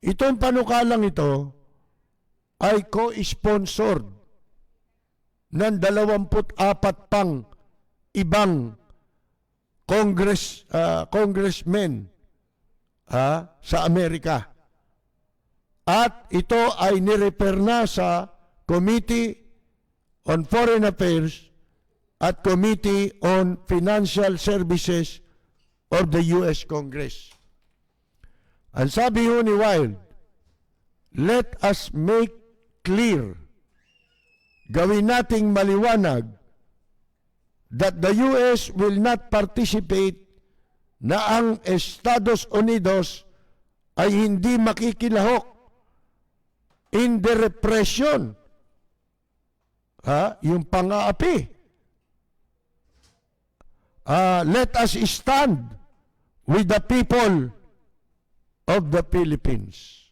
Itong panukalang ito ay co-sponsored ng 24 pang ibang congressmen sa Amerika. At ito ay nirefer na sa Committee on Foreign Affairs at Committee on Financial Services of the U.S. Congress. Ang sabi ho ni Wild, let us make clear, gawin nating maliwanag, that the U.S. will not participate na ang Estados Unidos ay hindi makikilahok in the repression, yung pang-aapi. Let us stand with the people of the Philippines.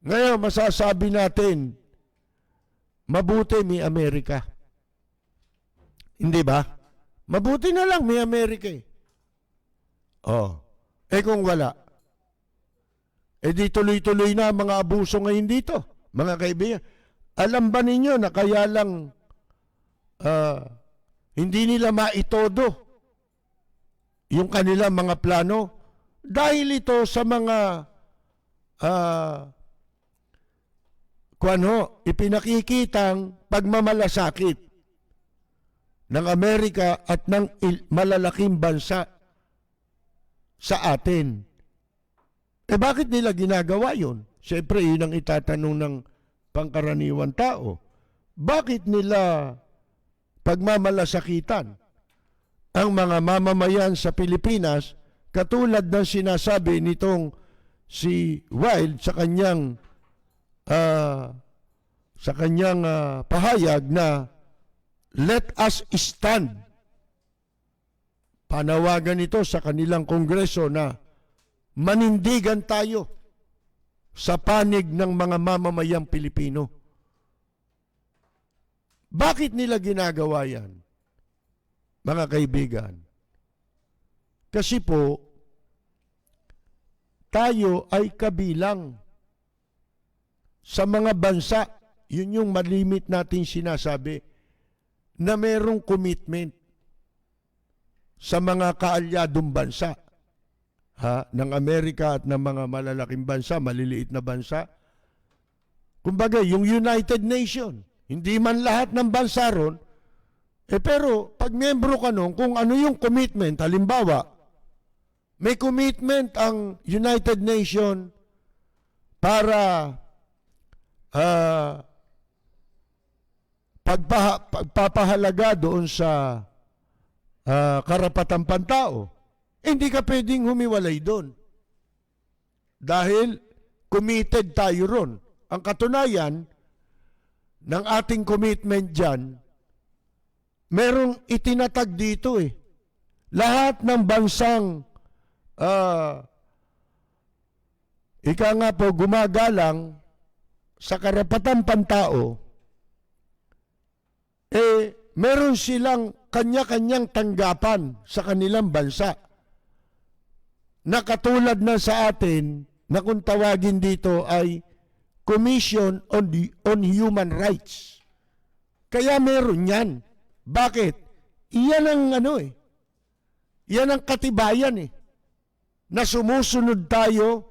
Ngayon, masasabi natin, mabuti may Amerika. Hindi ba? Mabuti na lang may Amerika eh. Kung wala, di tuloy-tuloy na mga abuso ngayon dito, mga kaibigan. Alam ba ninyo na kaya lang hindi nila maitodo yung kanilang mga plano? Dahil ito sa mga ipinakikitang pagmamalasakit ng Amerika at ng malalaking bansa sa atin. Bakit nila ginagawa yun? Siyempre, yun ang itatanong ng pangkaraniwan tao. Bakit nila pagmamalasakitan ang mga mamamayan sa Pilipinas katulad ng sinasabi nitong si Wild sa kanyang pahayag na let us stand. Panawagan ito sa kanilang kongreso na manindigan tayo sa panig ng mga mamamayang Pilipino. Bakit nila ginagawa yan, mga kaibigan? Kasi po, tayo ay kabilang sa mga bansa, yun yung malimit natin sinasabi, na merong commitment sa mga kaalyadong bansa ng Amerika at ng mga malalaking bansa, maliliit na bansa. Kumbaga, yung United Nations, hindi man lahat ng bansa ron, pero pag membro ka nun, kung ano yung commitment, halimbawa, may commitment ang United Nations para pagpapahalaga doon sa karapatang pantao, hindi ka pwedeng humiwalay doon. Dahil committed tayo ron. Ang katunayan ng ating commitment dyan, merong itinatag dito eh. Lahat ng bansang ika nga po gumagalang sa karapatang pantao, meron silang kanya-kanyang tanggapan sa kanilang bansa na katulad na sa atin na kung tawagin dito ay Commission on Human Rights. Kaya meron yan. Bakit? Iyan ang yan ang katibayan na sumusunod tayo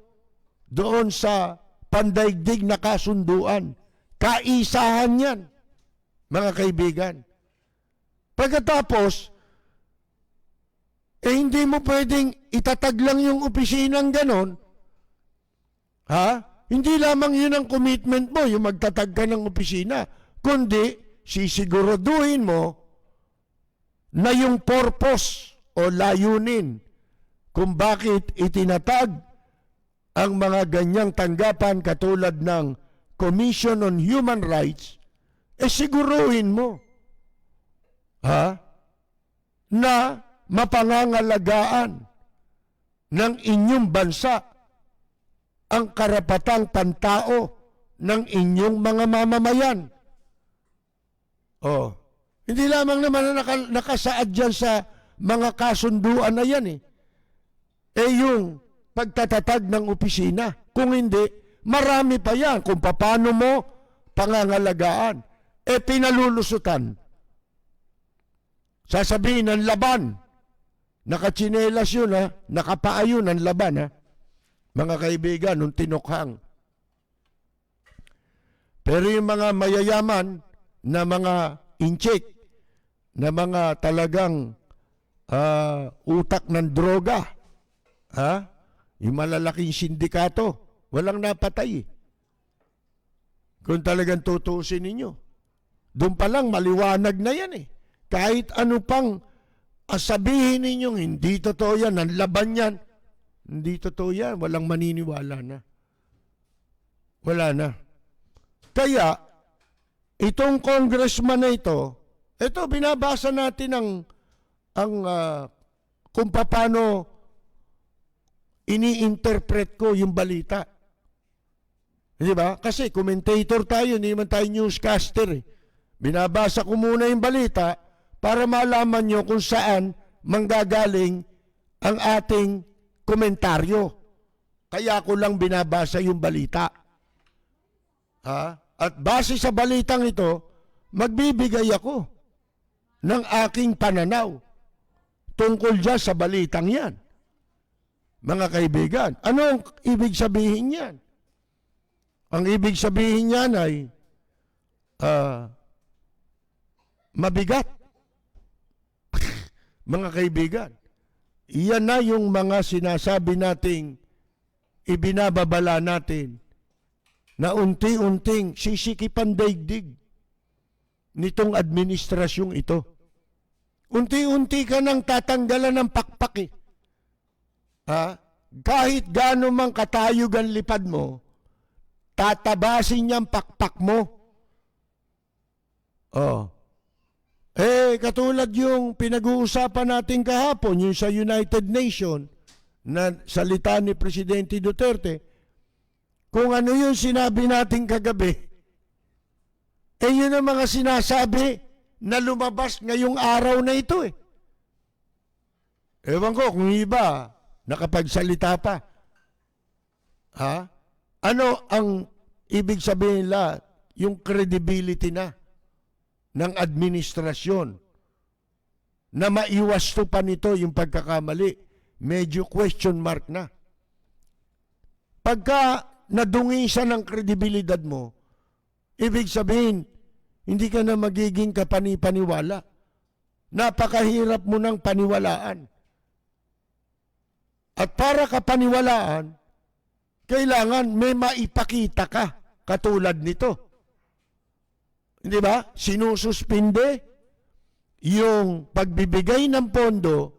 doon sa pandaigdig na kasunduan. Kaisahan yan, mga kaibigan. Pagkatapos, hindi mo pwedeng itatag lang yung opisinang ganon. Hindi lamang yun ang commitment mo, yung magtatag ka ng opisina, kundi sisiguraduhin mo na yung purpose o layunin kung bakit itinatag ang mga ganyang tanggapan katulad ng Commission on Human Rights, siguruhin mo na mapangangalagaan ng inyong bansa ang karapatang pantao ng inyong mga mamamayan. Hindi lamang naman na nakasaad dyan sa mga kasunduan na yan yung pagtatatag ng opisina. Kung hindi, marami pa yan kung paano mo pangangalagaan. Pinalulusutan. Sasabihin ng laban, nakatsinelas yun ha, nakapaa yun ang laban ha. Mga kaibigan, nung tinukhang. Pero yung mga mayayaman na mga inchik, na mga talagang utak ng droga, ha? Yung malalaking sindikato, walang napatay. Kung talagang tutuusin ninyo. Doon pa lang maliwanag na yan eh. Kahit ano pang sabihin ninyong hindi totoo yan, ang laban yan, hindi totoo yan, walang maniniwala na. Wala na. Kaya, itong congressman na ito, binabasa natin kung paano ini-interpret ko yung balita. Di ba? Kasi commentator tayo, hindi naman tayo newscaster eh. Binabasa ko muna yung balita para malaman nyo kung saan manggagaling ang ating komentaryo. Kaya ko lang binabasa yung balita. Ha? At base sa balitang ito, magbibigay ako ng aking pananaw tungkol dyan sa balitang yan. Mga kaibigan, ano ang ibig sabihin yan? Ang ibig sabihin yan ay mabigat. Mga kaibigan, iyan na yung mga sinasabi nating ibinababala natin na unti-unting sisikipan daigdig nitong administrasyong ito. Unti-unti ka nang tatanggalan ng pakpak eh. Ha? Kahit gaano mang katayugan lipad mo, tatabasin niyang pakpak mo. Katulad yung pinag-uusapan natin kahapon, yung sa United Nations, na salita ni Presidente Duterte, kung ano yung sinabi natin kagabi, yun ang mga sinasabi na lumabas ngayong araw na ito eh. Ewan ko kung iba, nakapagsalita pa. Ha? Ano ang ibig sabihin nila? Yung credibility na ng administrasyon na maiwasto pa nito yung pagkakamali. Medyo question mark na. Pagka nadungisan ng kredibilidad mo, ibig sabihin, hindi ka na magiging kapani-paniwala. Napakahirap mo ng paniwalaan. At para kapaniwalaan, kailangan may maipakita ka katulad nito. Di ba? Sinususpinde yung pagbibigay ng pondo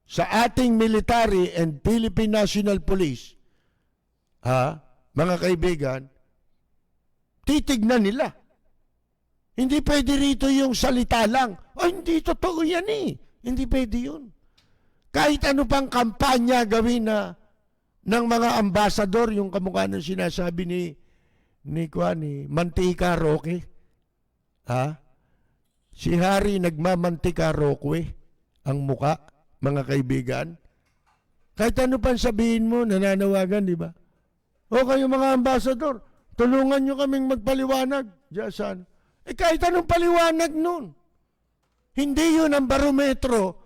sa ating military and Philippine National Police. Mga kaibigan, titignan nila. Hindi pwede rito yung salita lang. Hindi totoo yan eh. Hindi pwede yun. Kahit ano pang kampanya gawin ng mga ambasador, yung kamukha ng sinasabi ni Mantika Roque. Si Harry nagmamantika Roque ang muka, mga kaibigan. Kahit ano pang sabihin mo, nananawagan, di ba? O kayo mga ambasador, tulungan nyo kaming magpaliwanag. Diyan. Kahit anong paliwanag nun. Hindi yun ang barometro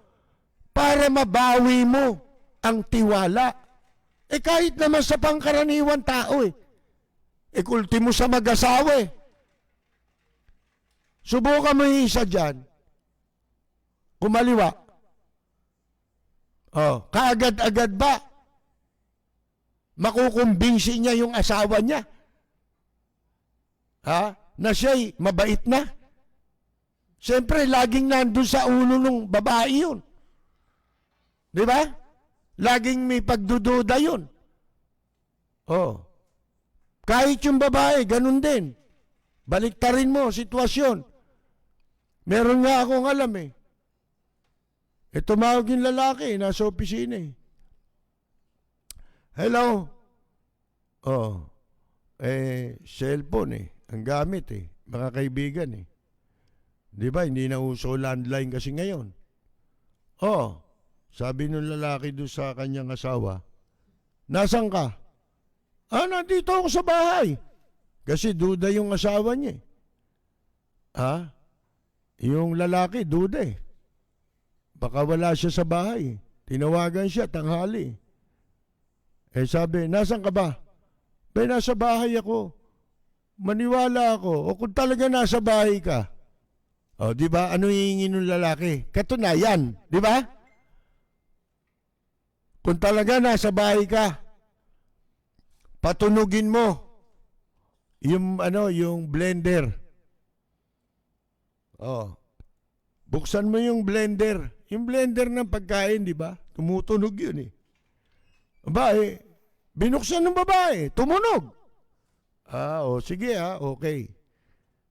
para mabawi mo ang tiwala. Kahit naman sa pangkaraniwan tao ultimo sa mag-asawa Subukan mo yung isa dyan. Kumaliwa. Kaagad-agad ba makukumbinsi niya yung asawa niya? Na siya'y mabait na? Siyempre, laging nandun sa ulo ng babae yun. Di ba? Laging may pagdududa yun. Kahit yung babae, ganun din. Baliktarin mo, sitwasyon. Meron nga akong alam tumawag yung lalaki, nasa opisina Hello? Cellphone ang gamit mga kaibigan Di ba, hindi na uso landline kasi ngayon. Sabi nung lalaki doon sa kanyang asawa, Nasaan ka? Nandito ako sa bahay. Kasi duda yung asawa niya. Yung lalaki, duda eh. Baka wala siya sa bahay. Tinawagan siya, tanghali. Sabi, nasaan ka ba? Nasa bahay ako. Maniwala ako. O kung talaga nasa bahay ka. Di ba? Ano hihingi ng lalaki? Katunayan. Di ba? Kung talaga nasa bahay ka, patunugin mo yung blender. Buksan mo yung blender. Yung blender ng pagkain, di ba? Tumutunog yun eh. Binuksan ng babae, tumunog. Sige okay.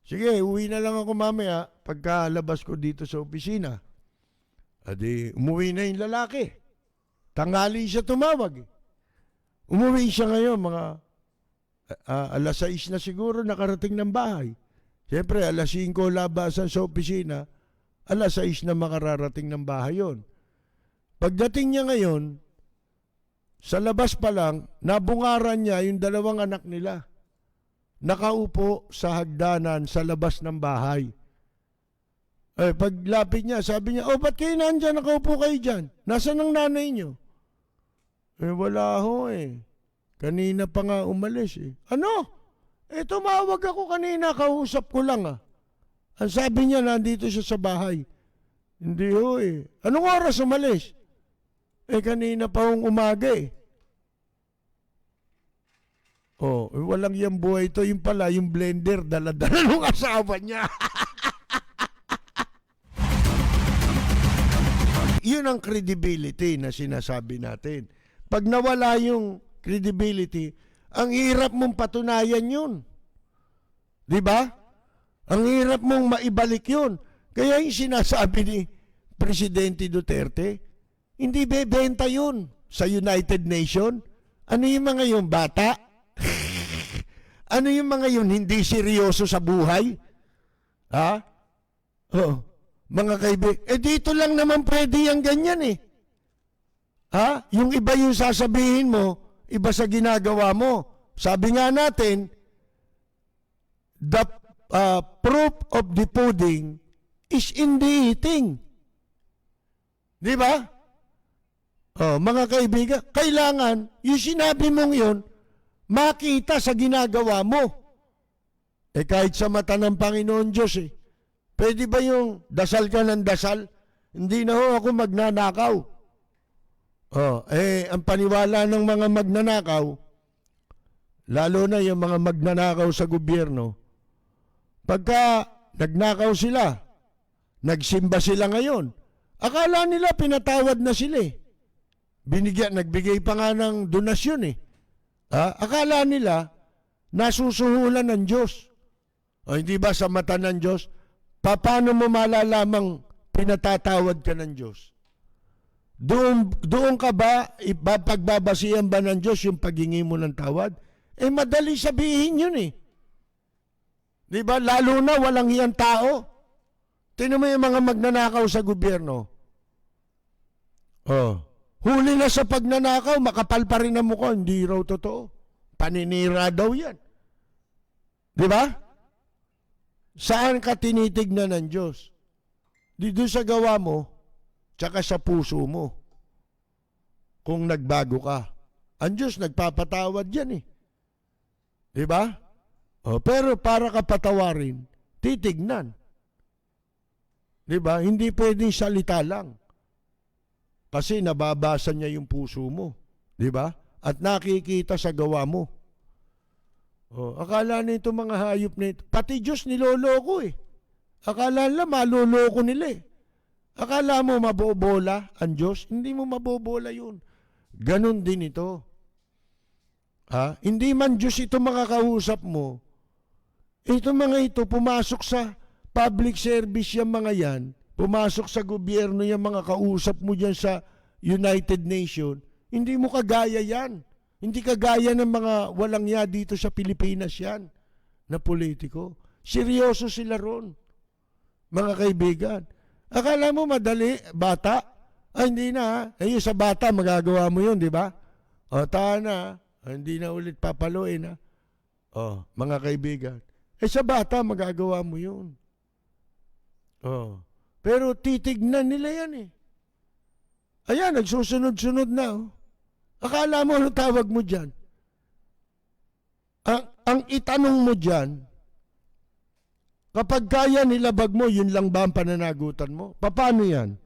Sige, uwi na lang ako mamaya pagkalabas ko dito sa opisina. Umuwi na yung lalaki. Tanghali siya tumawag. Umuwi siya ngayon, mga alas 6 na siguro nakarating ng bahay. Siyempre, alas 5 labasan sa opisina, alas 6 na makararating ng bahay yon. Pagdating niya ngayon, sa labas pa lang, nabungaran niya yung dalawang anak nila. Nakaupo sa hagdanan sa labas ng bahay. Paglapit niya, sabi niya, ba't kayo nandyan? Nakaupo kayo dyan. Nasaan ang nanay niyo? Wala ho eh. Kanina pa nga umalis eh. Ano? Tumawag ako kanina, kausap ko lang ah. Ang sabi niya, nandito siya sa bahay. Hindi ho eh. Anong oras umalis? Kanina pa hong umaga eh. Walang yung buhay ito. Yung pala, yung blender, dala-dala ng asawa niya. Yun ang credibility na sinasabi natin. Pag nawala yung credibility, ang hirap mong patunayan yun. Di ba? Ang hirap mong maibalik yun. Kaya yung sinasabi ni Presidente Duterte, hindi bebenta yun sa United Nations. Ano yung mga yung bata? Ano yung mga yun hindi seryoso sa buhay? Mga kaibigan, dito lang naman pwede yung ganyan eh. Yung iba yung sasabihin mo, iba sa ginagawa mo. Sabi nga natin, the proof of the pudding is in the eating. Di ba? Mga kaibigan, kailangan yung sinabi mong yun, makita sa ginagawa mo. Kahit sa mata ng Panginoon Diyos eh. Pwede ba yung dasal ka ng dasal? Hindi na ho ako magnanakaw. Ang paniwala ng mga magnanakaw, lalo na yung mga magnanakaw sa gobyerno, pagka nagnakaw sila, nagsimba sila ngayon, akala nila pinatawad na sila eh. Nagbigay pa nga ng donasyon eh. Akala nila nasusuhulan ng Diyos. Hindi ba sa mata ng Diyos? Paano mo malalamang pinatatawad ka ng Diyos? Doon ka ba, pagbabasihan ba ng Diyos yung paghingi mo ng tawad? Madali sabihin yun eh. Di ba? Lalo na walang hiyang tao. Tingnan mo yung mga magnanakaw sa gobyerno. Huli na sa pagnanakaw, makapal pa rin ang mukha. Hindi raw totoo. Paninira daw yan. Di ba? Saan ka tinitignan ng Diyos? Dito sa gawa mo, tsaka sa puso mo. Kung nagbago ka. Ang Diyos nagpapatawad yan eh. Di ba? Pero para ka patawarin, titignan. Di ba? Hindi pwedeng salita lang. Kasi nababasa niya yung puso mo. Di ba? At nakikita sa gawa mo. Akala nito mga hayop nito, pati Diyos niloloko eh. Akala nila maloloko nila eh. Akala mo mabobola ang Diyos? Hindi mo mabobola yun. Ganon din ito. Hindi man Diyos ito makakausap mo. Ito mga ito, pumasok sa public service yung mga yan, pumasok sa gobyerno yung mga kausap mo dyan sa United Nations, hindi mo kagaya yan. Hindi kagaya ng mga walang ya dito sa Pilipinas yan na politiko. Seryoso sila ron, mga kaibigan. Akala mo madali, bata? Hindi na. Yung sa bata, magagawa mo yun, di ba? O, tahan na. Hindi na ulit papaluin, ha? O, mga kaibigan. Sa bata, magagawa mo yun. O. Pero titignan nila yan, eh. Ayan, nagsusunod-sunod na, oh. Akala mo, ano tawag mo dyan? Ang itanong mo dyan, kapag kaya nilabag mo, yun lang ba ang pananagutan mo? Paano yan?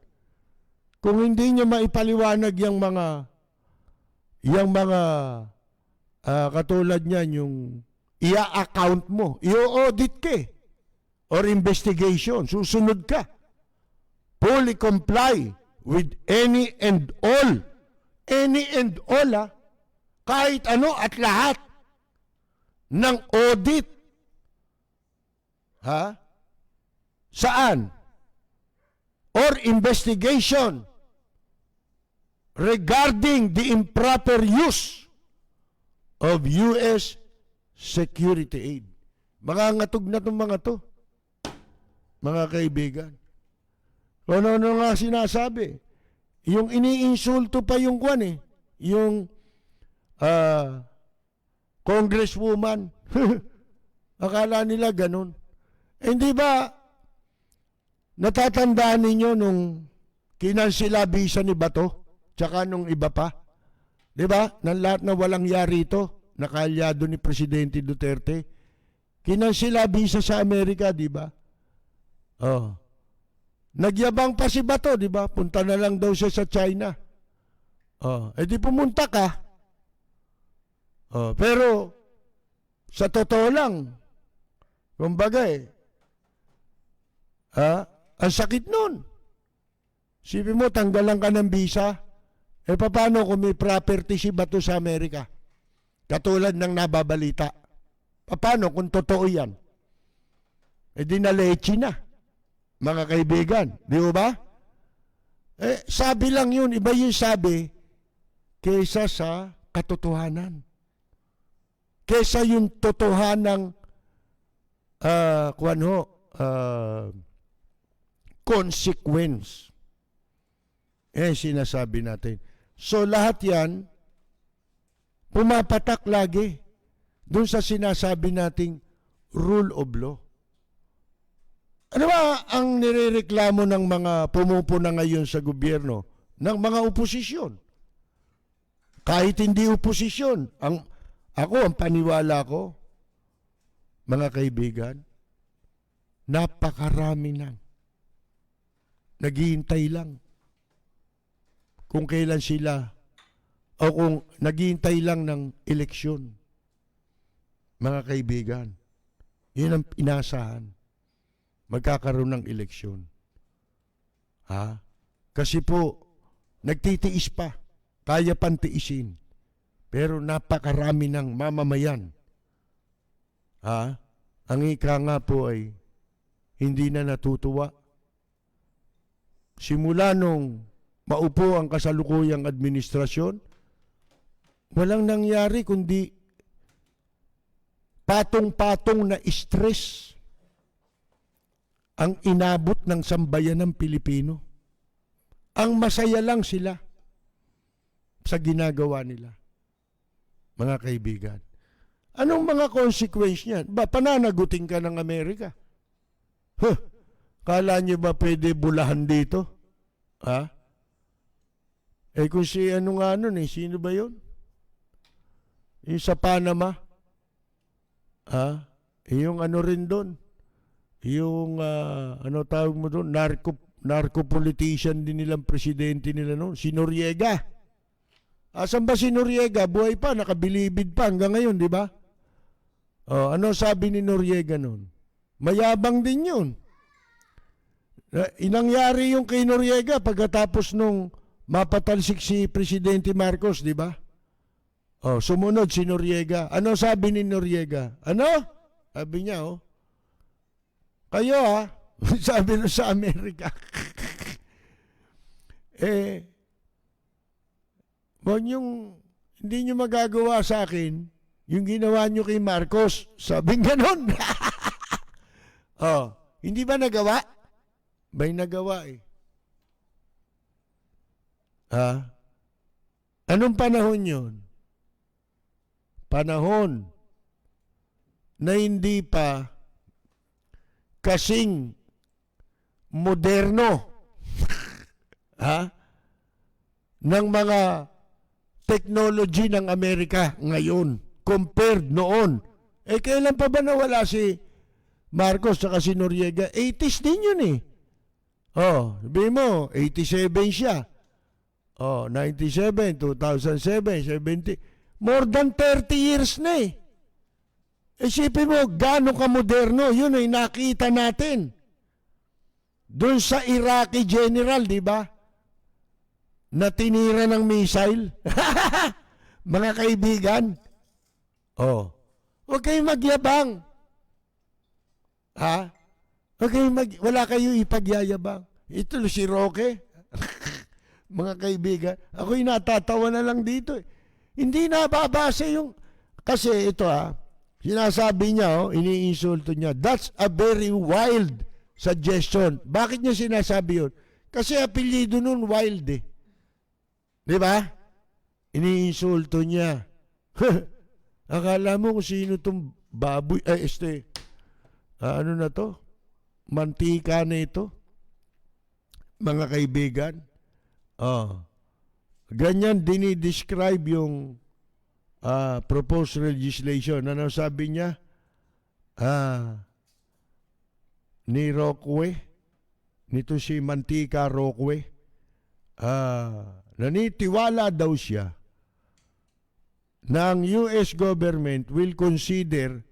Kung hindi nyo maipaliwanag yung mga katulad niyan, yung i-account mo, i-audit ka or investigation, susunod ka. Fully comply with any and all. Any and all, ha? Kahit ano at lahat ng audit. Ha? Saan? Or investigation regarding the improper use of U.S. security aid. Mangangatog na itong mga to, mga kaibigan. Ano nga sinasabi? Yung iniinsulto pa yung kwan, eh. Yung congresswoman. Akala nila ganun. Hindi ba natatandaan ninyo nung kinansilabisa ni Bato? Tsaka nung iba pa? Di ba? Nang lahat na walang yari ito, nakaalyado ni Presidente Duterte. Kinansilabisa sa Amerika, di ba? Oh. Nagyabang pa si Bato, di ba? Punta na lang daw siya sa China. Oh, di pumunta ka. Oh, pero sa totoo lang, kumbaga ang sakit nun. Sipin mo, tanggalan ka ng visa. Paano kung may property si Bato sa Amerika? Katulad ng nababalita. Paano kung totoo yan? Di nalechi na, mga kaibigan. Di ba? Sabi lang yun, iba yung sabi, kaysa sa katotohanan. Kaysa yung totohanang consequence. Sinasabi natin. So lahat yan, pumapatak lagi dun sa sinasabi nating rule of law. Ano ba ang nirereklamo ng mga pumupuna ngayon sa gobyerno? Ng mga oposisyon. Kahit hindi oposisyon. Ang paniwala ko, mga kaibigan, napakarami nang naghihintay lang kung kailan sila o kung naghihintay lang ng eleksyon. Mga kaibigan, yun ang inasahan. Magkakaroon ng eleksyon. Kasi po, nagtitiis pa. Kaya pang tiisin. Pero napakarami ng mamamayan. Ang ika nga po ay hindi na natutuwa. Simula nung maupo ang kasalukuyang administrasyon, walang nangyari kundi patong-patong na stress ang inabot ng sambayan ng Pilipino. Ang masaya lang sila sa ginagawa nila. Mga kaibigan, anong mga consequence niyan? Pananagutin ka ng Amerika? Kala niyo ba pwede bulahan dito? Kung si ano nga nun sino ba yun? Yung sa Panama? Yung ano rin doon? Yung, ano tawag mo doon? Narco-politician din nilang presidente nila noon. Si Noriega. Asan ba si Noriega? Buhay pa, nakabilibid pa hanggang ngayon, di ba? Ano sabi ni Noriega noon? Mayabang din yun. Inangyari yung kay Noriega pagkatapos nung mapatalsik si Presidente Marcos, di ba? Sumunod si Noriega. Ano sabi ni Noriega? Ano? Sabi niya, kayo sabi no sa Amerika. Hindi nyo magagawa sa akin yung ginawa nyo kay Marcos. Sabing ganon. Hindi ba nagawa? Ba'y nagawa Anong panahon yun? panahon na hindi pa kasing moderno ha, ng mga technology ng Amerika ngayon compared noon. Eh, kailan pa ba nawala si Marcos at si Noriega? 80s din yun eh. Oh, sabihin mo, 87 siya. Oh, 97, 2007, 70. More than 30 years na eh. Isipin mo, gaano ka moderno, yun ay nakita natin. Doon sa Iraqi general, di ba? Na tinira ng missile. Mga kaibigan. Oh, huwag kayong magyabang. Ha? Wala kayong ipagyayabang. Ito si Roque. Mga kaibigan, ako'y natatawa na lang dito eh. Hindi nababasa yung, kasi ito sinasabi niya, iniinsulto niya, that's a very wild suggestion. Bakit niya sinasabi yun? Kasi apelyido nun wild eh. Di ba? Iniinsulto niya. Akala mo kung sino itong baboy, ano na to? Mantika na ito? Mga kaibigan. Ganyan dinidescribe yung proposed legislation. Ano sabi niya? Ni Roque, nito si Mantika Roque, nanitiwala daw siya na ang US government will consider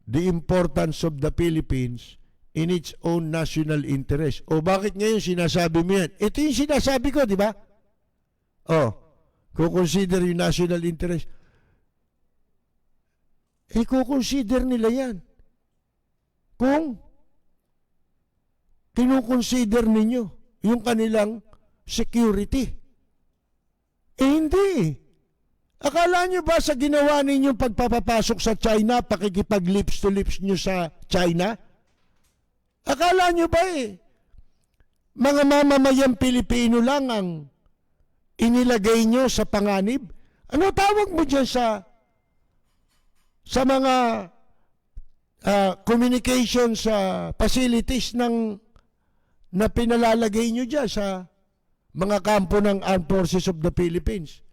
the importance of the Philippines in its own national interest. O bakit ngayon sinasabi mo yan? Ito yung sinasabi ko, di ba? Kukonsider yung national interest. Kukonsider nila yan. Kung kinukonsider ninyo yung kanilang security. Hindi. Akala nyo ba sa ginawa ninyong pagpapapasok sa China, pakikipag-lips to lips nyo sa China? Akala nyo ba mga mamamayang Pilipino lang ang inilagay nyo sa panganib? Ano tawag mo dyan sa mga communications facilities na pinalalagay nyo dyan sa mga kampo ng Armed Forces of the Philippines?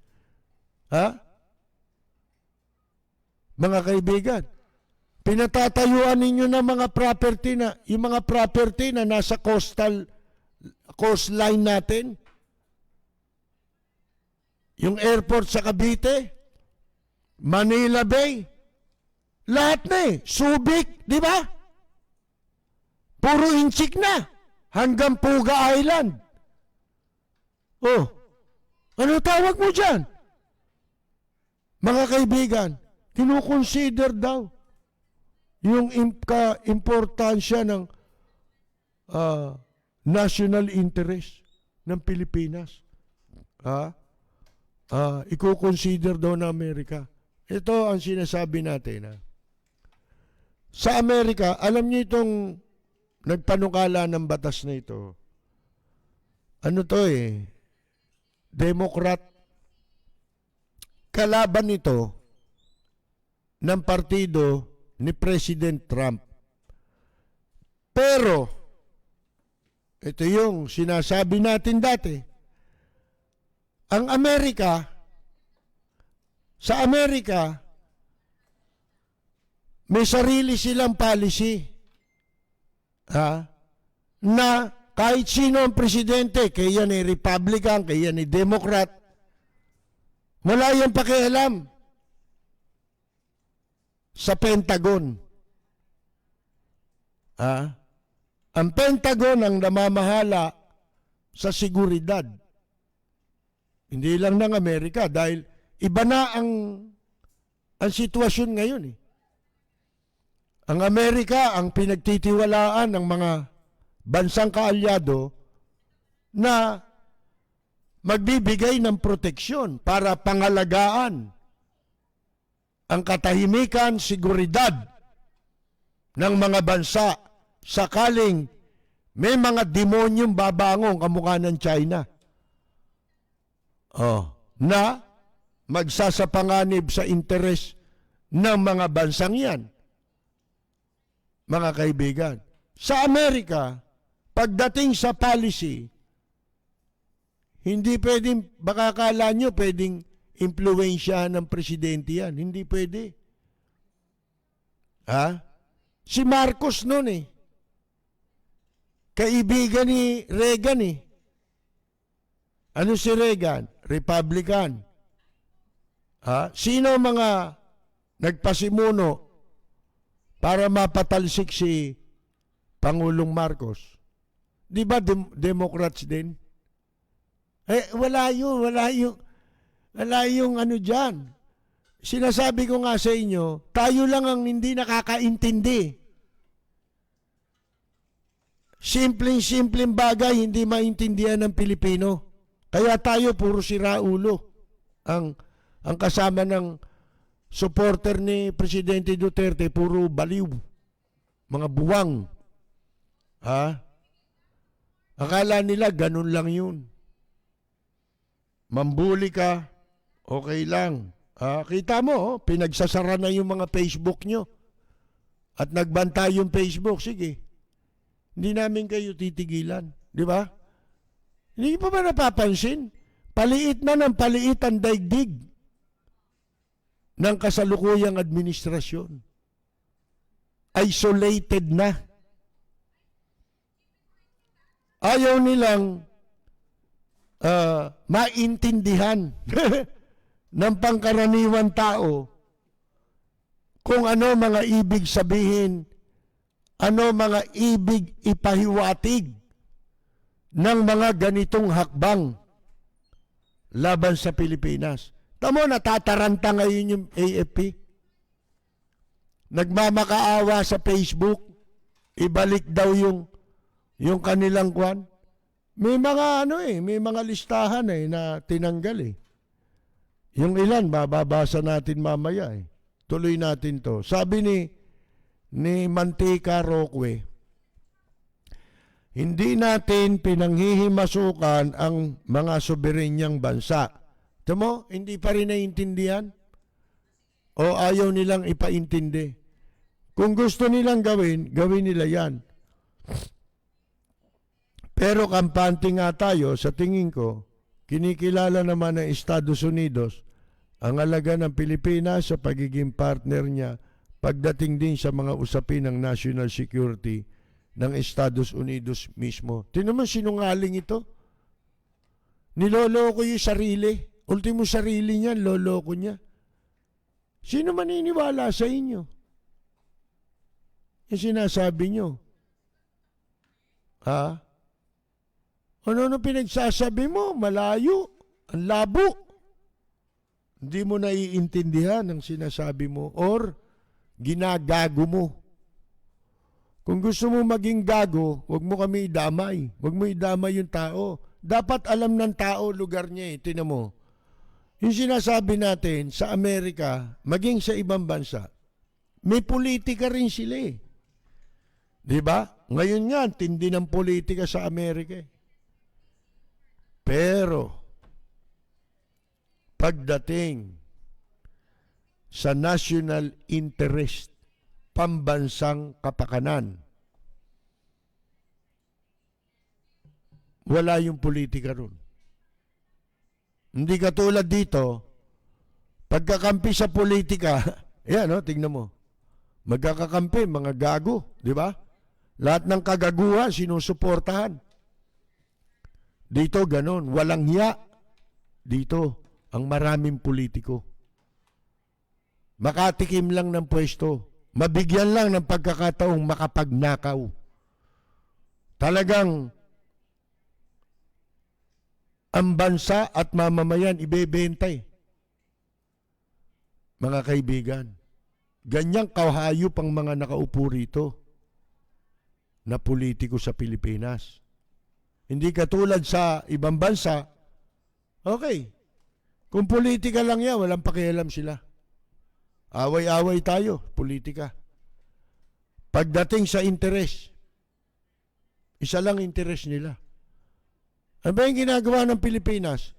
Ha? Mga kaibigan, pinatatayuan ninyo ng mga property yung mga property na nasa coastline natin, yung airport sa Cavite, Manila Bay, lahat na Subic, di ba? Puro inchik na, hanggang Puga Island. Ano tawag mo dyan? Mga kaibigan, kinukonsider daw yung importansya ng national interest ng Pilipinas. Iko-consider daw ng Amerika. Ito ang sinasabi natin. Sa Amerika, alam niyo itong nagpanukala ng batas na ito. Ano to Democrat. Kalaban nito ng partido ni President Trump. Pero, ito yung sinasabi natin dati, ang Amerika, sa Amerika, may sarili silang policy na kahit sino ang presidente, kaya yan Republican, kaya yan Democrat, wala yung pakialam sa Pentagon. Ang Pentagon ang namamahala sa seguridad. Hindi lang ng Amerika dahil iba na ang sitwasyon ngayon. Ang Amerika ang pinagtitiwalaan ng mga bansang kaalyado na magbibigay ng proteksyon para pangalagaan ang katahimikan, seguridad ng mga bansa sakaling may mga demonyong babangong kamukha ng China na magsasapanganib sa interes ng mga bansang yan. Mga kaibigan, sa Amerika, pagdating sa policy, hindi pwedeng, baka akala nyo pwedeng impluwensyahan ng presidente yan. Hindi pwede. Ha? Si Marcos noon eh. Kaibigan ni Reagan eh. Ano si Reagan? Republican. Ha? Sino mga nagpasimuno para mapatalsik si Pangulong Marcos? Di ba Democrats din? Wala yung ano dyan. Sinasabi ko nga sa inyo, tayo lang ang hindi nakakaintindi. Simpleng bagay hindi maintindihan ng Pilipino. Kaya tayo puro siraulo. Ang kasama ng supporter ni Presidente Duterte, puro baliw. Mga buwang. Ha? Akala nila ganun lang yun. Mambuli ka, okay lang. Kita mo, pinagsasara na yung mga Facebook nyo. At nagbanta yung Facebook, sige. Hindi namin kayo titigilan. Di ba? Hindi pa ba napapansin? Paliit na ng paliit ang daigdig ng kasalukuyang administrasyon. Isolated na. Ayaw nilang maintindihan ng pangkaraniwan tao kung ano mga ibig sabihin, ano mga ibig ipahiwatig ng mga ganitong hakbang laban sa Pilipinas. Tamo, natataranta ngayon yung AFP. Nagmamakaawa sa Facebook, ibalik daw yung kanilang kwan. May mga may mga listahan na tinanggal eh. Yung ilan, bababasa natin mamaya eh. Tuloy natin to. Sabi ni Mantika Roque, hindi natin pinanghihimasukan ang mga soberenyang bansa. Tamo, hindi pa rin naiintindihan? O ayaw nilang ipaintindi? Kung gusto nilang gawin, gawin nila yan. Pero kampante nga tayo, sa tingin ko, kinikilala naman ng Estados Unidos ang halaga ng Pilipinas sa pagiging partner niya pagdating din sa mga usapin ng national security ng Estados Unidos mismo. Tingnan mo, sinungaling ito. Niloloko yung sarili. Ultimo sarili niya, loloko niya. Sino maniniwala sa inyo? Yung sinasabi niyo. Ha? Ano pinagsasabi mo? Malayo. Ang labo. Hindi mo naiintindihan ang sinasabi mo or ginagago mo. Kung gusto mo maging gago, huwag mo kami idamay. Huwag mo idamay yung tao. Dapat alam ng tao lugar niya eh. Tingnan mo. Yung sinasabi natin sa Amerika, maging sa ibang bansa, may politika rin sila eh. Diba? Ngayon nga, tindi ng politika sa Amerika eh. Pero, pagdating sa national interest, pambansang kapakanan, wala yung politika ron. Hindi katulad dito, pagkakampi sa politika, yan tingnan mo, magkakakampi, mga gago, di ba? Lahat ng kagaguhan, sinusuportahan. Dito, ganon, walang hiya. Dito, ang maraming politiko. Makatikim lang ng pwesto. Mabigyan lang ng pagkakataong makapagnakaw. Talagang ang bansa at mamamayan ibebentay. Mga kaibigan, ganyang kahayop ang mga nakaupo rito na politiko sa Pilipinas. Hindi katulad sa ibang bansa, okay, kung politika lang yan, walang pakialam sila. Away-away tayo, politika. Pagdating sa interes, isa lang interes nila. Ano ba yung ginagawa ng Pilipinas?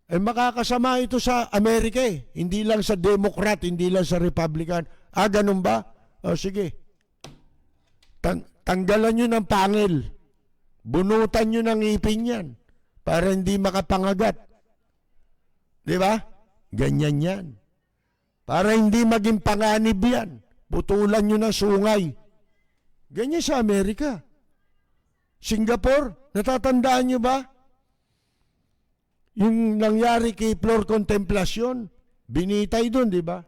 Eh makakasama ito sa Amerika eh. Hindi lang sa Democrat, hindi lang sa Republican. Ah, ganun ba? O sige. Tanggalan nyo ng pangil. Bunutan nyo ng ngipin yan para hindi makapangagat. Di ba? Ganyan yan. Para hindi maging panganib yan. Putulan nyo ng sungay. Ganyan sa Amerika. Singapore, natatandaan nyo ba? Yung nangyari kay Flor Contemplacion, binitay doon, di ba?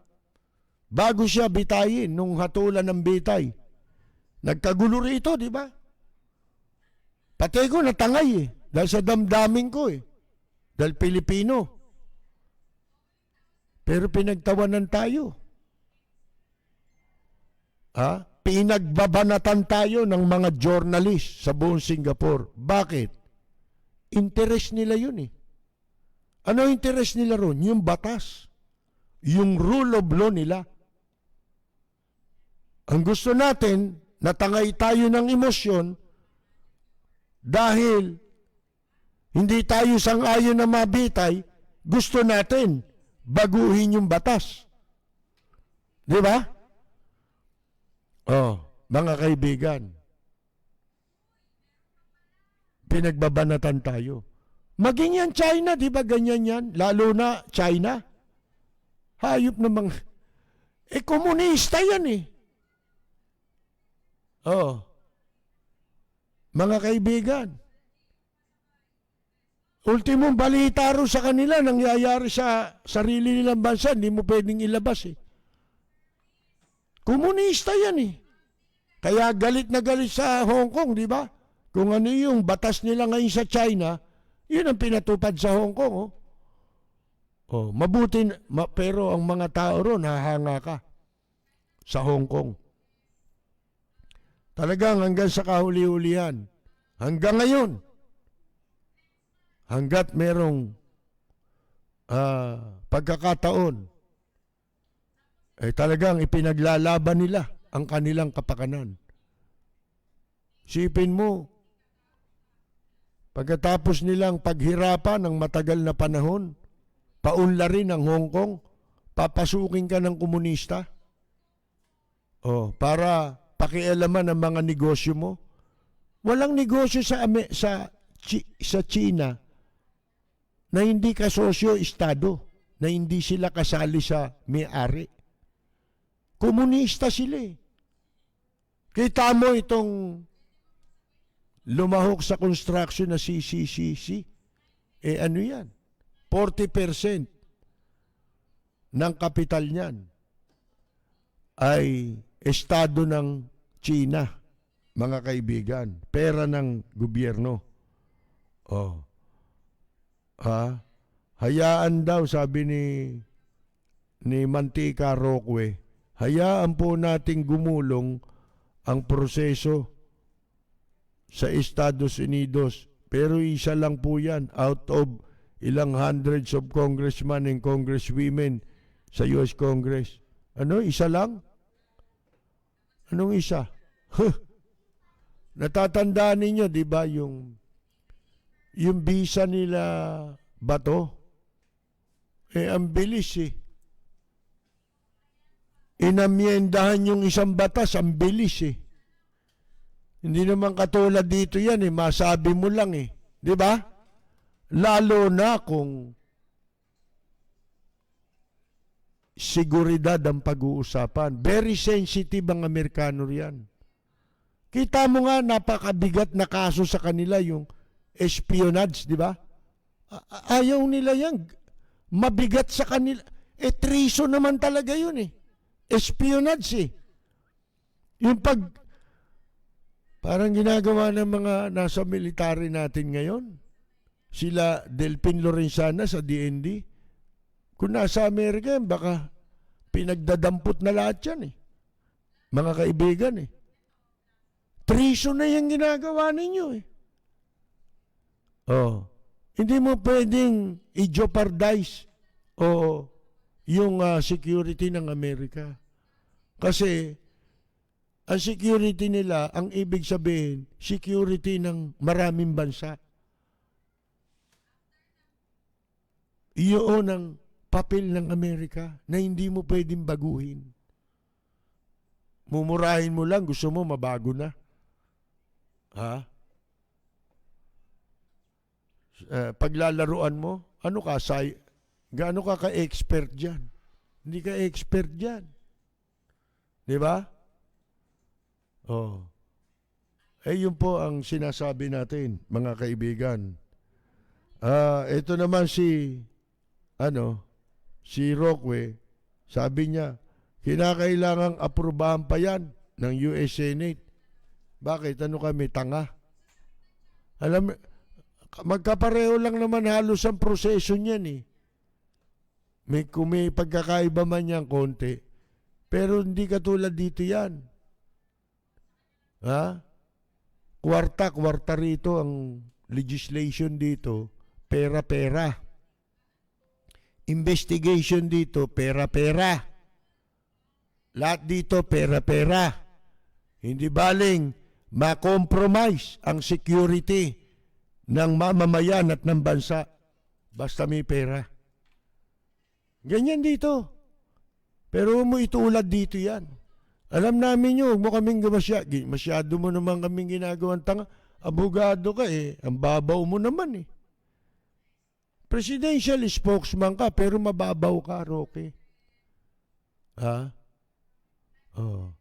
Bago siya bitayin nung hatulan ng bitay. Nagkagulo rito, di ba? Pati ko natangay eh. Dahil sa damdamin ko eh. Dahil Pilipino. Pero pinagtawanan tayo. Ha? Pinagbabanatan tayo ng mga journalist sa buong Singapore. Bakit? Interest nila yun eh. Ano interest nila ron? Yung batas. Yung rule of law nila. Ang gusto natin, natangay tayo ng emosyon dahil hindi tayo sang-ayon na mabitay, gusto natin baguhin yung batas. Di ba? Oh, mga kaibigan, pinagbabanatan tayo. Maging yan China, di ba ganyan yan? Lalo na China. Hayop namang, komunista yan eh. Oh. Mga kaibigan, ultimong balita ro sa kanila, nangyayari sa sarili nilang bansa, hindi mo pwedeng ilabas eh. Komunista yan eh. Kaya galit na galit sa Hong Kong, di ba? Kung ano yung batas nila ngayon sa China, yun ang pinatupad sa Hong Kong, oh. Oh, mabuti, pero ang mga tao ron, hahanga ka sa Hong Kong. Talagang hanggang sa kahuli-hulihan, hanggang ngayon, hanggat merong pagkakataon, talagang ipinaglalaban nila ang kanilang kapakanan. Sipin mo, pagkatapos nilang paghirapan ng matagal na panahon, paunlarin ang Hong Kong, papasukin ka ng komunista, para pakialaman ang mga negosyo mo. Walang negosyo sa China na hindi kasosyo-estado, na hindi sila kasali sa may-ari. Komunista sila eh. Kita mo itong lumahok sa construction na CCCC. Ano yan? 40% ng kapital niyan ay estado ng China, mga kaibigan. Pera ng gobyerno. Hayaan daw, sabi ni Mantika Roque, hayaan po nating gumulong ang proseso sa Estados Unidos. Pero isa lang po yan out of ilang hundreds of congressmen and congresswomen sa US Congress. Ano? Isa lang? Anong isa? Natatandaan ninyo, di ba, yung visa nila Bato? Ang bilis eh. Inamyendahan yung isang batas, ang bilis eh. Hindi naman katulad dito yan eh, masabi mo lang eh. Di ba? Lalo na kung seguridad ang pag-uusapan. Very sensitive ang Amerikano riyan. Kita mo nga, napakabigat na kaso sa kanila yung espionage, di ba? Ayaw nila yan. Mabigat sa kanila. Treason naman talaga yun eh. Espionage eh. Yung parang ginagawa ng mga nasa military natin ngayon. Sila Delpin Lorenzana sa DND. Kung nasa Amerika, baka pinagdadampot na lahat yan eh. Mga kaibigan eh. Treason na yung ginagawa ninyo eh. Hindi mo pwedeng i-jeopardize yung security ng Amerika. Kasi ang security nila, ang ibig sabihin, security ng maraming bansa. Iyon ang papel ng Amerika na hindi mo pwedeng baguhin. Mumurahin mo lang, gusto mo mabago na. Ha? Paglalaruan mo, ano ka, gaano ka ka-expert dyan? Hindi ka expert dyan. Di ba? Oh. Yun po ang sinasabi natin, mga kaibigan. Ito naman si Rockwell, sabi niya, kinakailangang aprubahan pa yan ng US Senate. Bakit? Ano kami, tanga? Alam, magkapareho lang naman halos ang proseso niyan eh. Kung may pagkakaiba man yan konti, pero hindi katulad dito yan. Ha? Kwarta rito ang legislation dito, pera-pera. Investigation dito, pera-pera. Lahat dito, pera-pera. Hindi baling ma-compromise ang security ng mamamayan at ng bansa basta may pera. Ganyan dito. Pero mo itulad dito yan. Alam namin nyo, huwag mo kaming masyado mo naman kaming ginagawang tanga. Abogado ka eh. Ang babaw mo naman eh. Presidential spokesman ka, pero mababaw ka, Roque. Ha? Oh.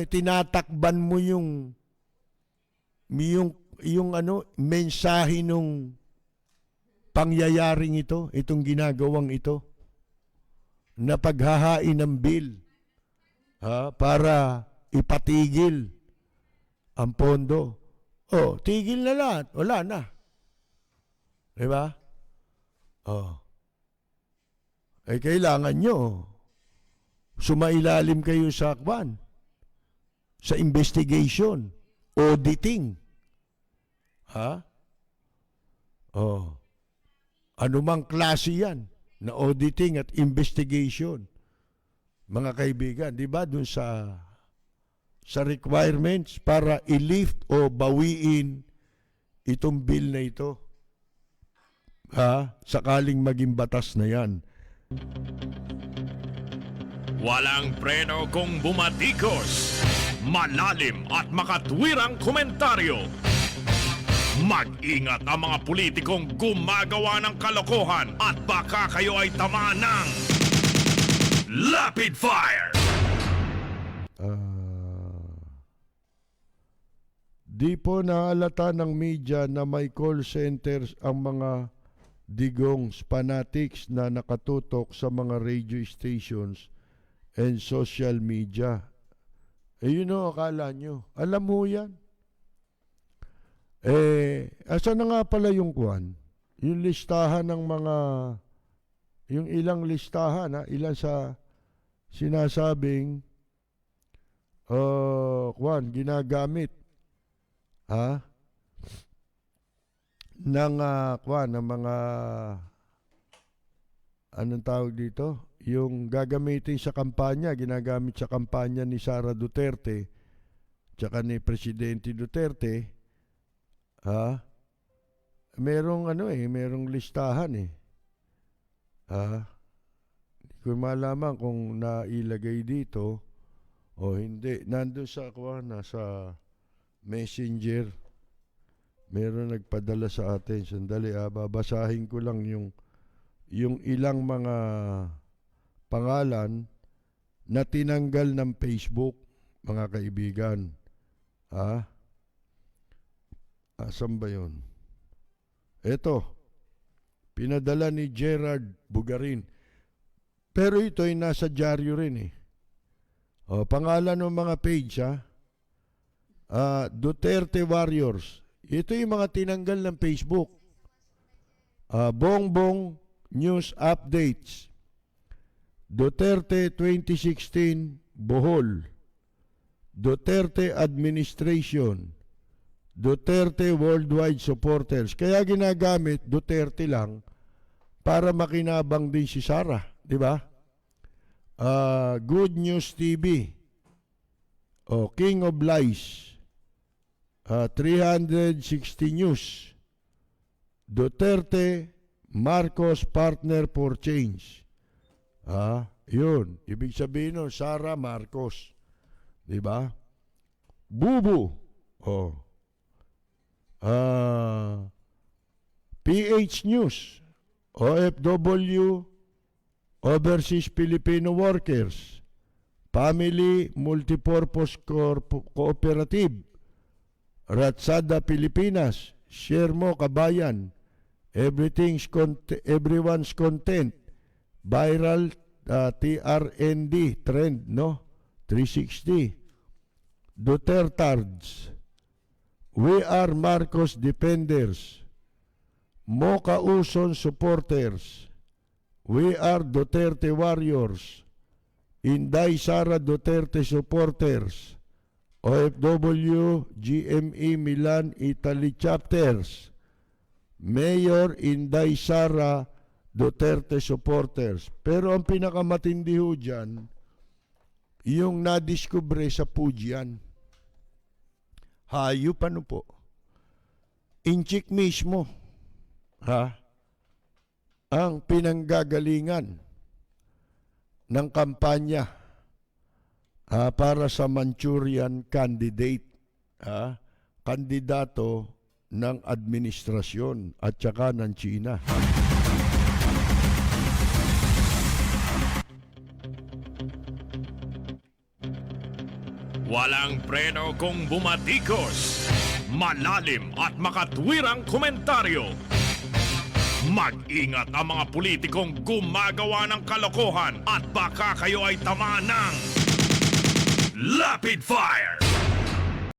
Tinatakban mo yung mensahe nung pangyayaring ito, itong ginagawang ito, na paghahain ng bill para ipatigil ang pondo. Tigil na lahat. Wala na. Diba? Kailangan nyo sumailalim kayo sa investigation, auditing. Anumang klase yan na auditing at investigation, mga kaibigan, di ba, dun sa requirements para i-lift o bawiin itong bill na ito. Sakaling maging batas na yan. Walang preno kung bumatikos, malalim at makatwirang komentaryo. Mag-ingat ang mga politikong gumagawa ng kalokohan at baka kayo ay tamaan ng Rapid Fire! Di po naalata ng media na may call centers ang mga digongs fanatics na nakatutok sa mga radio stations and social media. Akala nyo. Alam mo yan. Asa na nga pala yung yung listahan ng mga, yung ilang listahan, ilan sa sinasabing ginagamit ng mga anong tawag dito, yung gagamitin sa kampanya, ginagamit sa kampanya ni Sara Duterte tsaka ni Presidente Duterte. Merong listahan eh. Hindi ko malaman kung nailagay dito o hindi. Nandun sa nasa Messenger. Meron nagpadala sa atin. Sandali, babasahin ko lang yung ilang mga pangalan na tinanggal ng Facebook, mga kaibigan. Asan ba yun? Ito, pinadala ni Gerard Bugarin. Pero ito ay nasa dyaryo rin eh. Pangalan ng mga page Duterte Warriors. Ito yung mga tinanggal ng Facebook. Bongbong News Updates. Duterte 2016 Bohol. Duterte Administration. Duterte Worldwide Supporters. Kaya ginagamit Duterte lang para makinabang din si Sara, di ba? Good News TV. King of Lies. 360 News. Duterte, Marcos Partner for Change. Yun. Ibig sabihin nun, Sara Marcos. Diba? Bubu. PH News. OFW, Overseas Filipino Workers. Family Multipurpose Cooperative. Ratsada Pilipinas. Share mo kabayan. Everyone's content. Viral TRND trend, no? 360. Dutertards. We are Marcos Defenders. Mocha Uson Supporters. We are Duterte Warriors. Inday Sara Duterte Supporters. OFW GME Milan Italy Chapters. Mayor Inday Sara Duterte Supporters. Pero ang pinakamatindi ho dyan, yung nadiskubre sa Pujian. Hayop ano po? Inchik mismo. Ang pinanggagalingan ng kampanya para sa Manchurian candidate. Kandidato ng administrasyon at saka ng China. Walang preno kung bumatikos. Malalim at makatwirang komentaryo. Mag-ingat ang mga politikong gumagawa ng kalokohan at baka kayo ay tamaan ng Lapid Fire!